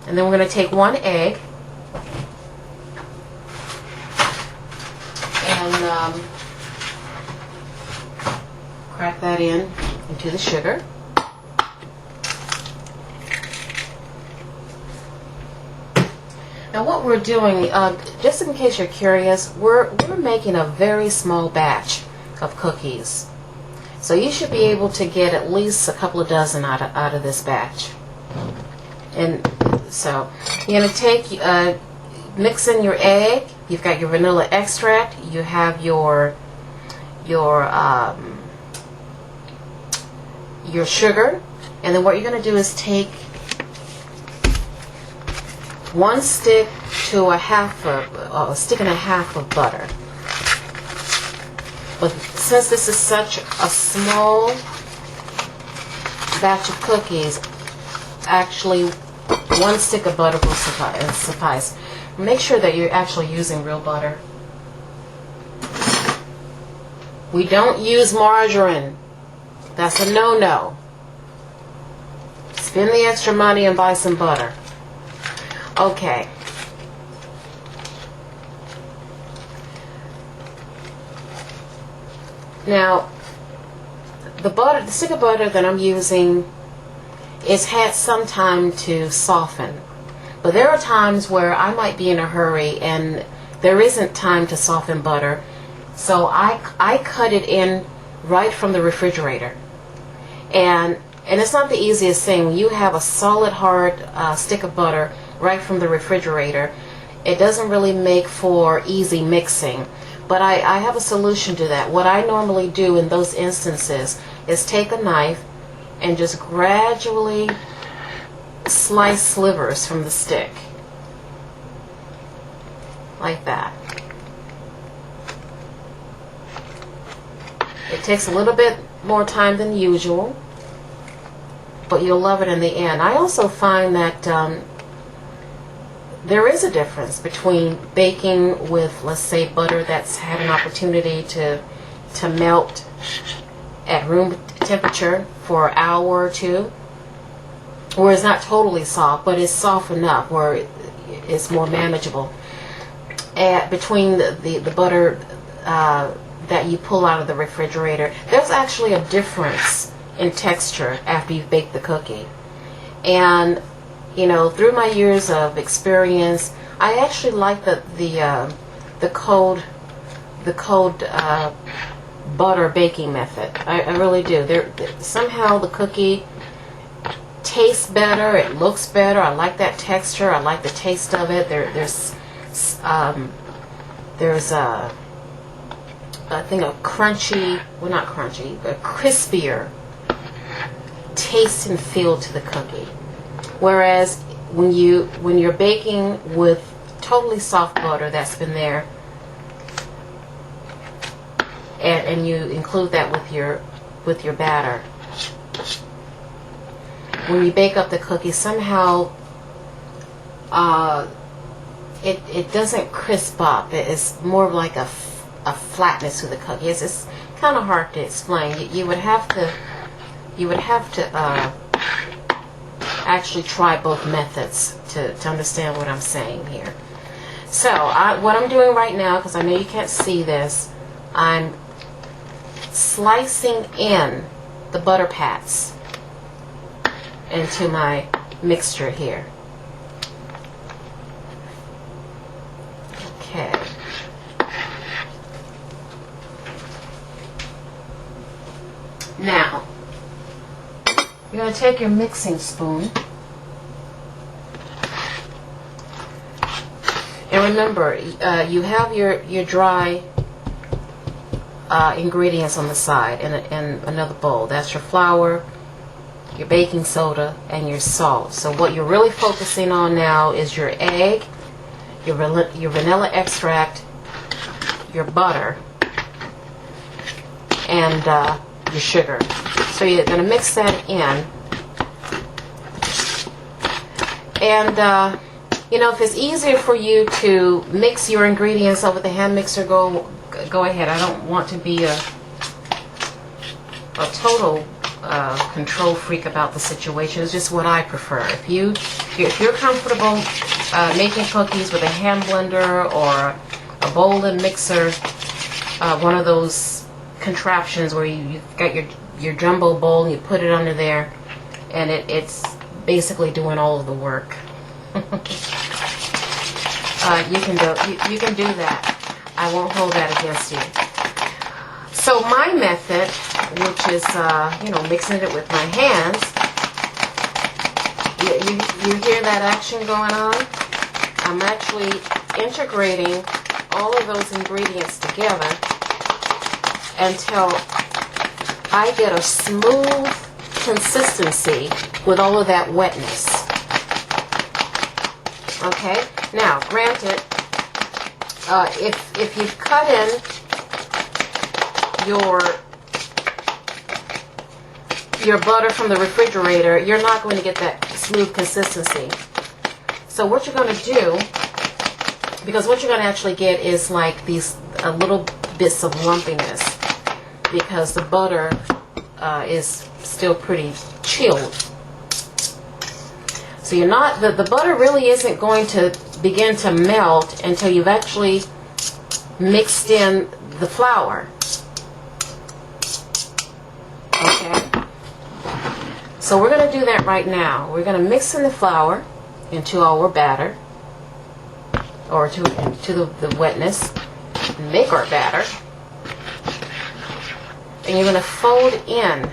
and then we're going to take 1 egg and crack that into the sugar. Now what we're doing, just in case you're curious, we're making a very small batch of cookies. So you should be able to get at least a couple of dozen out of this batch. And so you're going to take, mix in your egg, you've got your vanilla extract, you have your sugar, and then what you're going to do is take 1 stick to a stick and a half of butter. But since this is such a small batch of cookies, actually 1 stick of butter will suffice. Make sure that you're actually using real butter. We don't use margarine. That's a no-no. Spend the extra money and buy some butter. Okay. Now, the stick of butter that I'm using is had some time to soften. But there are times where I might be in a hurry and there isn't time to soften butter. So I cut it in right from the refrigerator. And it's not the easiest thing. When you have a solid hard stick of butter right from the refrigerator, it doesn't really make for easy mixing. But I have a solution to that. What I normally do in those instances is take a knife and just gradually slice slivers from the stick. Like that. It takes a little bit more time than usual, but you'll love it in the end. I also find that there is a difference between baking with, let's say, butter that's had an opportunity to melt at room temperature for an hour or two, where it's not totally soft, but it's soft enough where it's more manageable. Between the butter that you pull out of the refrigerator, there's actually a difference in texture after you've baked the cookie. And you know, through my years of experience, I actually like the cold butter baking method. I really do. Somehow the cookie tastes better. It looks better. I like that texture. I like the taste of it. There's I think a crunchy, well, not crunchy, but crispier taste and feel to the cookie. Whereas when you're baking with totally soft butter that's been there, and you include that with your batter, when you bake up the cookie, somehow it doesn't crisp up. It's more like a flatness to the cookie. It's kind of hard to explain. You would have to actually try both methods to understand what I'm saying here. So what I'm doing right now, because I know you can't see this, I'm slicing in the butter pats into my mixture here. Okay. Now, you're going to take your mixing spoon, and remember, you have your dry ingredients on the side in another bowl. That's your flour, your baking soda, and your salt. So what you're really focusing on now is your egg, your vanilla extract, your butter, and your sugar. So you're going to mix that in. And, you know, if it's easier for you to mix your ingredients over the hand mixer, go ahead. I don't want to be a total control freak about the situation. It's just what I prefer. If you're comfortable making cookies with a hand blender or a bowl and mixer, one of those contraptions where you've got your jumbo bowl and you put it under there, and it's basically doing all of the work. You can do that. I won't hold that against you. So my method, which is mixing it with my hands, you hear that action going on? I'm actually integrating all of those ingredients together until I get a smooth consistency with all of that wetness. Okay? Now, granted, if you've cut in your butter from the refrigerator, you're not going to get that smooth consistency. So what you're going to do, because what you're going to actually get is like these little bits of lumpiness, because the butter is still pretty chilled. So you're not, the butter really isn't going to begin to melt until you've actually mixed in the flour. Okay? So we're going to do that right now. We're going to mix in the flour into our batter, or to the wetness, make our batter. And you're going to fold in.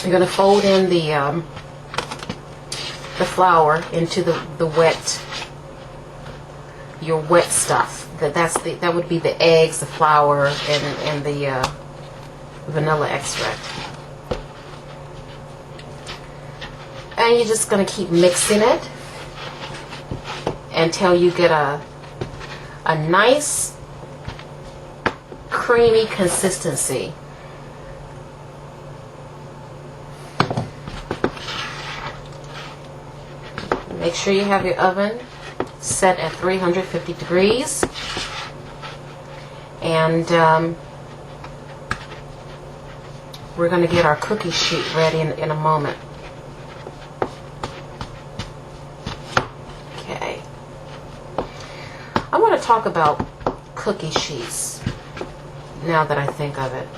You're going to fold in the flour into the wet, your wet stuff. That would be the eggs, the flour, and the vanilla extract. And you're just going to keep mixing it until you get a nice creamy consistency. Make sure you have your oven set at 350 degrees. And we're going to get our cookie sheet ready in a moment. Okay. I want to talk about cookie sheets now that I think of it.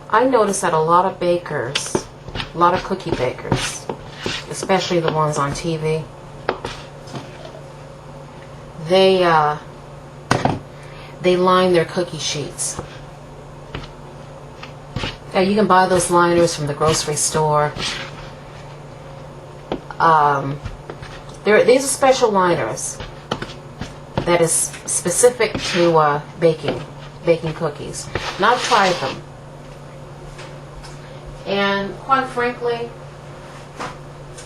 I notice that a lot of bakers, a lot of cookie bakers, especially the ones on TV, they line their cookie sheets. Now you can buy those liners from the grocery store. These are special liners that is specific to baking cookies. And I've tried them. And quite frankly,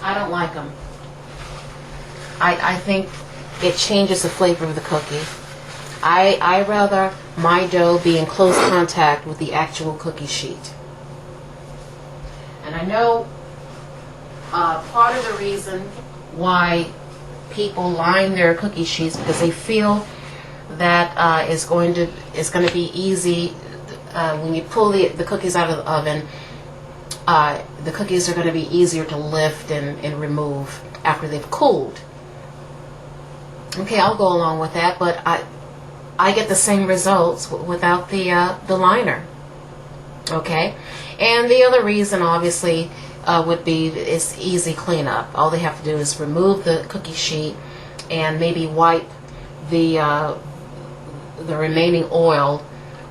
I don't like them. I think it changes the flavor of the cookie. I rather my dough be in close contact with the actual cookie sheet. And I know part of the reason why people line their cookie sheets because they feel that it's going to be easy when you pull the cookies out of the oven. The cookies are going to be easier to lift and remove after they've cooled. Okay, I'll go along with that, but I get the same results without the liner. Okay, and the other reason obviously would be it's easy cleanup. All they have to do is remove the cookie sheet and maybe wipe the remaining oil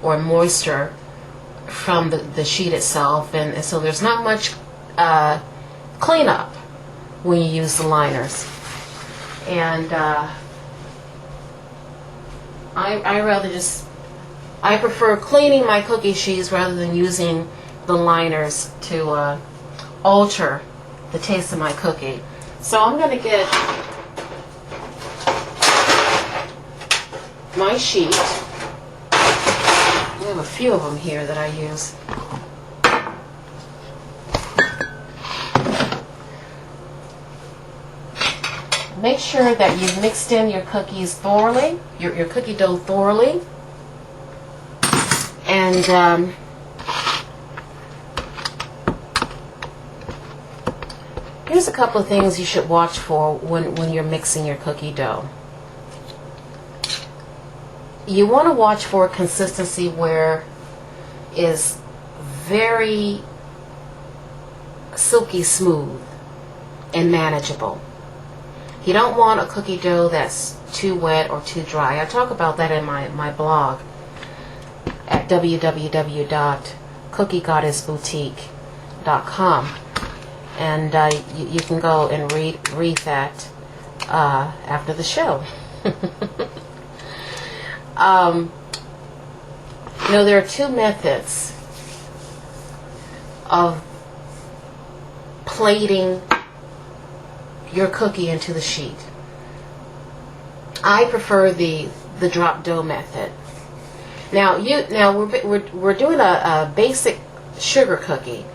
or moisture from the sheet itself, and so there's not much cleanup when you use the liners. And I prefer cleaning my cookie sheets rather than using the liners to alter the taste of my cookie. So I'm going to get my sheet. I have a few of them here that I use. make sure that you've mixed in your cookies thoroughly, your cookie dough thoroughly. And here's a couple of things you should watch for when you're mixing your cookie dough. You want to watch for consistency where is very silky smooth and manageable. You don't want a cookie dough that's too wet or too dry. I talk about that in my blog at www.cookiegoddessbutique.com, and you can go and read that after the show. There are two methods of plating your cookie into the sheet. I prefer the drop dough method. Now we're doing a basic sugar cookie,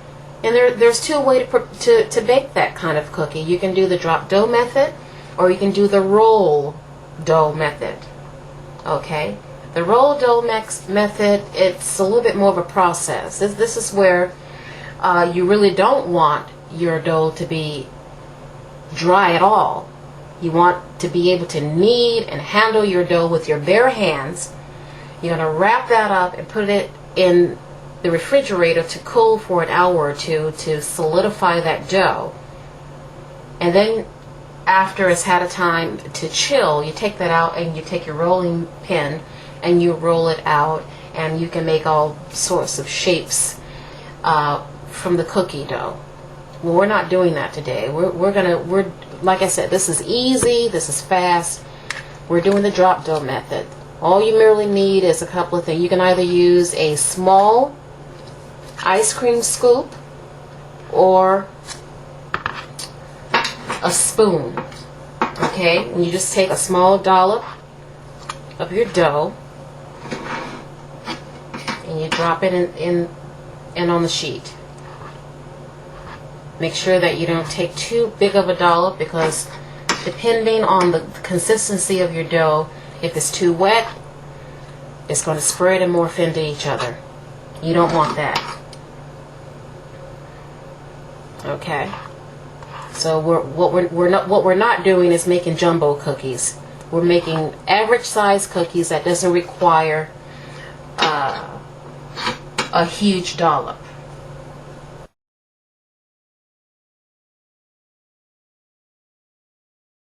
and there's two ways to bake that kind of cookie. You can do the drop dough method, or you can do the roll dough method. Okay, the roll dough method, it's a little bit more of a process. This is where you really don't want your dough to be dry at all. You want to be able to knead and handle your dough with your bare hands. You're going to wrap that up and put it in the refrigerator to cool for an hour or two to solidify that dough. And then after it's had a time to chill, you take that out and you take your rolling pin and you roll it out, and you can make all sorts of shapes from the cookie dough. Well, we're not doing that today. We're like I said, this is easy, this is fast. We're doing the drop dough method. All you merely need is a couple of things. You can either use a small ice cream scoop or a spoon. Okay, and you just take a small dollop of your dough and you drop it in on the sheet. Make sure that you don't take too big of a dollop, because depending on the consistency of your dough, if it's too wet, it's going to spread and morph into each other. You don't want that. Okay. So what we're not doing is making jumbo cookies. We're making average size cookies that doesn't require a huge dollop.